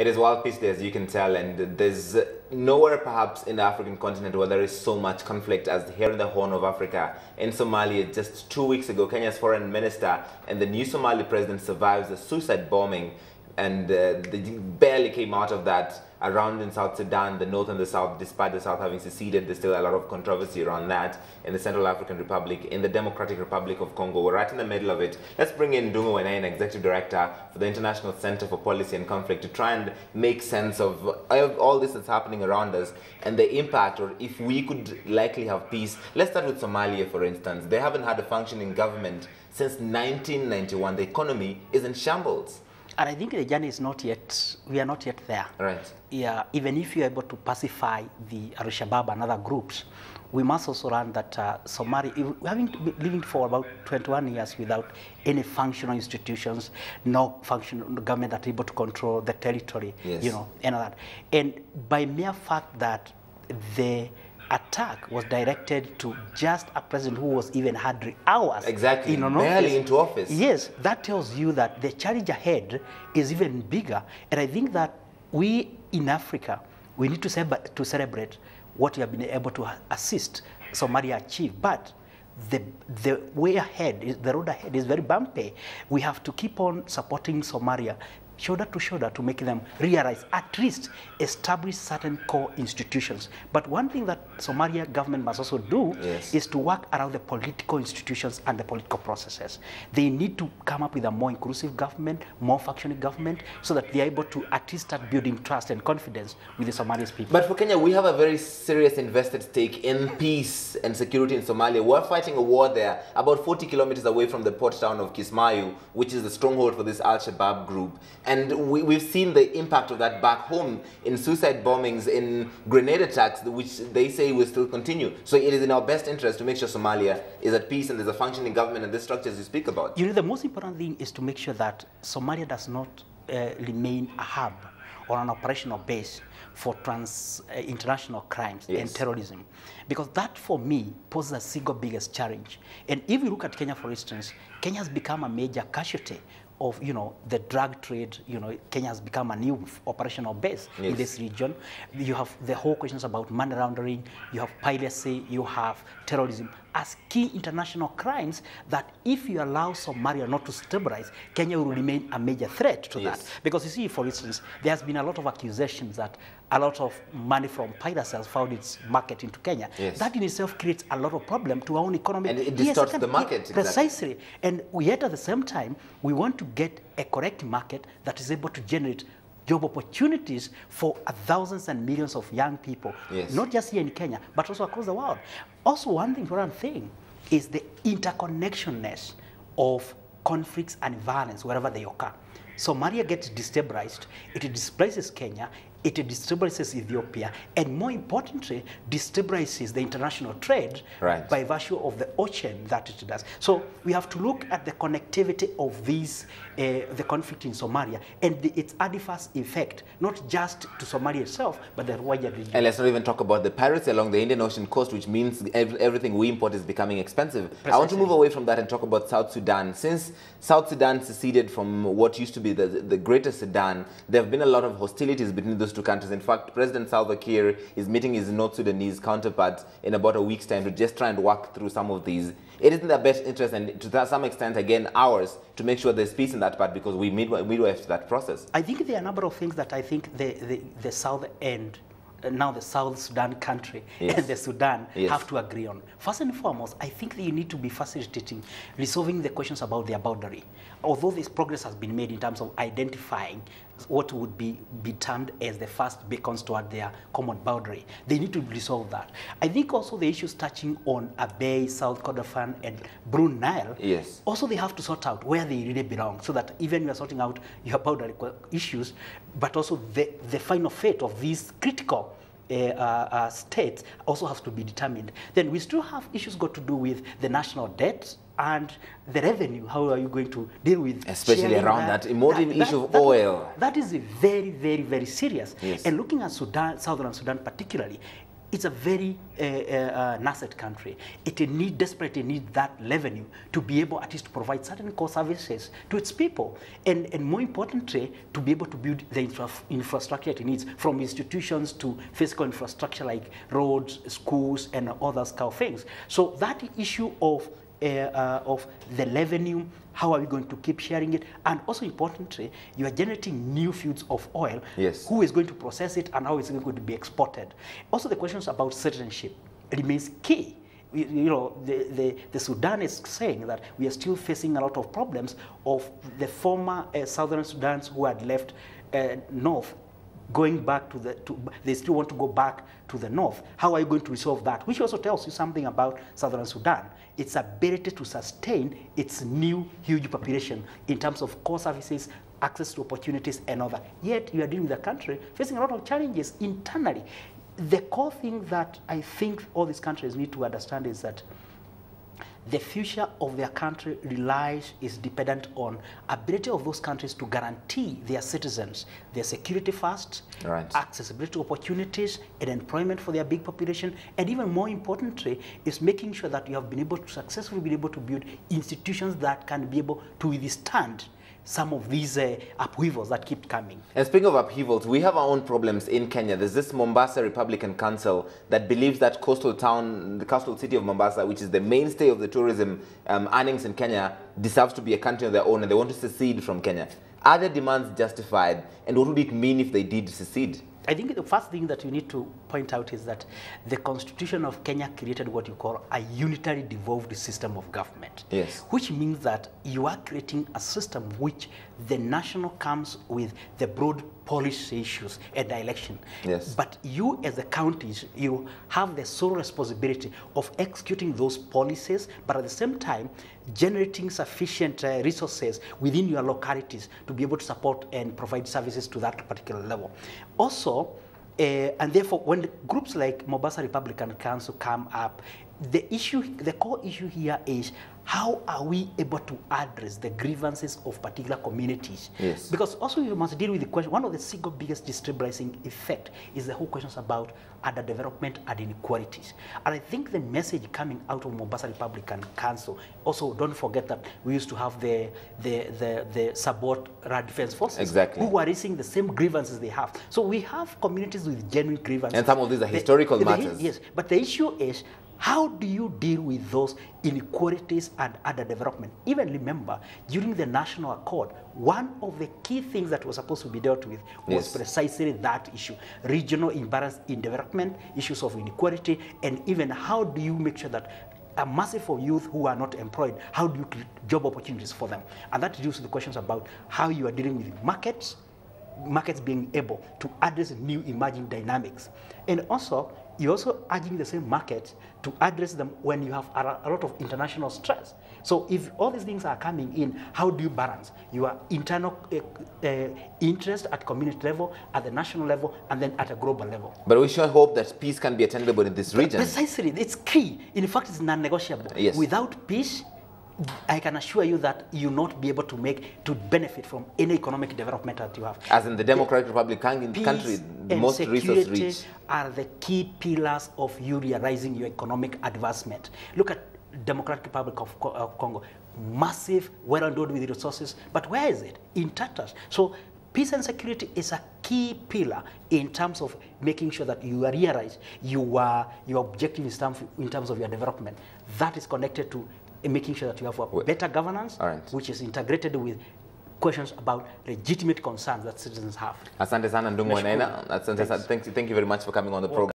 It is wild peace day, as you can tell, and there's nowhere perhaps in the African continent where there is so much conflict as here in the Horn of Africa. In Somalia, just 2 weeks ago, Kenya's foreign minister and the new Somali president survives a suicide bombing, and they barely came out of that. Around in South Sudan, the North and the South, despite the South having seceded, there's still a lot of controversy around that. In the Central African Republic, in the Democratic Republic of Congo, we're right in the middle of it. Let's bring in Ndung'u Wainaina, Executive Director for the International Center for Policy and Conflict, to try and make sense of all this that's happening around us and the impact, or if we could likely have peace. Let's start with Somalia, for instance. They haven't had a functioning government since 1991. The economy is in shambles. And I think the journey is not yet, we are not yet there. Right. Yeah, even if you're able to pacify the Al-Shabaab and other groups, we must also learn that Somalia, we have been living for about 21 years without any functional institutions, no functional government that are able to control the territory, yes, you know, and all that. And by mere fact that the attack was directed to just a president who was even 100 hours exactly, in barely into office. Yes, that tells you that the challenge ahead is even bigger. And I think that we in Africa, we need to celebrate what we have been able to assist Somalia achieve. But the way ahead, the road ahead is very bumpy. We have to keep on supporting Somalia shoulder to shoulder to make them realize, at least establish certain core institutions. But one thing that Somalia government must also do, yes, is to work around the political institutions and the political processes. They need to come up with a more inclusive government, more functioning government, so that they are able to at least start building trust and confidence with the Somalian people. But for Kenya, we have a very serious invested stake in peace and security in Somalia. We're fighting a war there, about 40 kilometers away from the port town of Kismayu, which is the stronghold for this Al-Shabaab group. And we've seen the impact of that back home in suicide bombings, in grenade attacks, which they say will still continue. So it is in our best interest to make sure Somalia is at peace and there's a functioning government and the structures you speak about. You know, the most important thing is to make sure that Somalia does not remain a hub or an operational base for international crimes, yes, and terrorism. Because that, for me, poses the single biggest challenge. And if you look at Kenya, for instance, Kenya has become a major casualty of, you know, the drug trade. You know, Kenya has become a new operational base, yes, in this region. You have the whole questions about money laundering, you have piracy, you have terrorism as key international crimes that if you allow Somalia not to stabilize, Kenya will remain a major threat to, yes, that. Because you see, for instance, there has been a lot of accusations that a lot of money from piracy has found its market into Kenya. Yes. That in itself creates a lot of problem to our own economy. And it distorts the market. Precisely. Exactly. And yet at the same time, we want to get a correct market that is able to generate job opportunities for thousands and millions of young people, yes, not just here in Kenya, but also across the world. Also, one important thing is the interconnectionness of conflicts and violence wherever they occur. Somalia gets destabilized, it displaces Kenya, it destabilizes Ethiopia, and more importantly, destabilizes the international trade, right, by virtue of the ocean that it does. So we have to look at the connectivity of these, the conflict in Somalia, and its adverse effect, not just to Somalia itself, but the wider region. And let's not even talk about the piracy along the Indian Ocean coast, which means everything we import is becoming expensive. Precisely. I want to move away from that and talk about South Sudan. Since South Sudan seceded from what used to be the Greater Sudan, there have been a lot of hostilities between those two countries. In fact, President Salva Kiir is meeting his North Sudanese counterpart in about a week's time to just try and work through some of these. It is in their best interest, and to some extent, again, ours, to make sure there's peace in that part, because we midwife to that process. I think there are a number of things that I think the South end, now the South Sudan country, yes, and the Sudan, yes, have to agree on. First and foremost, I think that you need to be facilitating resolving the questions about their boundary. Although this progress has been made in terms of identifying what would be termed as the first beacons toward their common boundary, they need to resolve that. I think also the issues touching on Abyei, South Kordofan, and Blue Nile, yes, also they have to sort out where they really belong, so that even you are sorting out your boundary issues, but also the final fate of these critical states also has to be determined. Then we still have issues got to do with the national debt and the revenue. How are you going to deal with, especially around that emotive issue of oil? That is very, very, very serious. Yes. And looking at Sudan, Southern Sudan particularly, it's a very nascent country. It desperately needs that revenue to be able at least to provide certain core services to its people. And more importantly, to be able to build the infrastructure it needs, from institutions to physical infrastructure like roads, schools, and other kind of things. So that issue of the revenue, how are we going to keep sharing it? And also importantly, you are generating new fields of oil. Yes. Who is going to process it and how is it going to be exported? Also the questions about citizenship remains key. You know, the Sudan is saying that we are still facing a lot of problems of the former Southern Sudans who had left north, going back they still want to go back to the north. How are you going to resolve that? Which also tells you something about Southern Sudan, its ability to sustain its new huge population in terms of core services, access to opportunities, and other. Yet you are dealing with a country facing a lot of challenges internally. The core thing that I think all these countries need to understand is that the future of their country is dependent on ability of those countries to guarantee their citizens their security first, right, accessibility to opportunities and employment for their big population, and even more importantly is making sure that you have been able to successfully build institutions that can be able to withstand some of these upheavals that keep coming. And speaking of upheavals, we have our own problems in Kenya. There's this Mombasa Republican Council that believes that the coastal city of Mombasa, which is the mainstay of the tourism earnings in Kenya, deserves to be a country of their own, and they want to secede from Kenya. Are their demands justified, and what would it mean if they did secede? I think the first thing that you need to point out is that the Constitution of Kenya created what you call a unitary devolved system of government. Yes. Which means that you are creating a system which the national comes with the broad policy issues and the election. Yes. But you as the counties, you have the sole responsibility of executing those policies, but at the same time, generating sufficient resources within your localities to be able to support and provide services to that particular level. Also, and therefore, when groups like Mombasa Republican Council come up, the core issue here is how are we able to address the grievances of particular communities? Yes. Because also you must deal with the question, one of the single biggest destabilizing effect is the whole questions about underdevelopment and inequalities. And I think the message coming out of Mombasa Republican Council, also don't forget that we used to have the support defense forces, exactly, who are raising the same grievances they have. So we have communities with genuine grievances. And some of these are historical matters. Yes, but the issue is, how do you deal with those inequalities and underdevelopment? Even remember, during the National Accord, one of the key things that was supposed to be dealt with was precisely that issue. Regional imbalance in development, issues of inequality, and even how do you make sure that a massive of youth who are not employed, how do you create job opportunities for them? And that deals with the questions about how you are dealing with markets being able to address new emerging dynamics. And also, you're also urging the same market to address them when you have a lot of international stress. So if all these things are coming in, how do you balance your internal interest at community level, at the national level, and then at a global level? But we should hope that peace can be attainable in this region. Precisely, it's key. In fact, it's non-negotiable. Yes. Without peace, I can assure you that you'll not be able to benefit from any economic development that you have. As in the Democratic Republic country, the most resource rich are the key pillars of you realizing your economic advancement. Look at Democratic Republic of Congo, massive, well endowed with resources, but where is it? In tatters. So peace and security is a key pillar in terms of making sure that you realize your objective in terms of your development. That is connected to making sure that you have a better governance, which is integrated with questions about legitimate concerns that citizens have. Asante sana Ndung'u Wainaina. Thank you very much for coming on the program.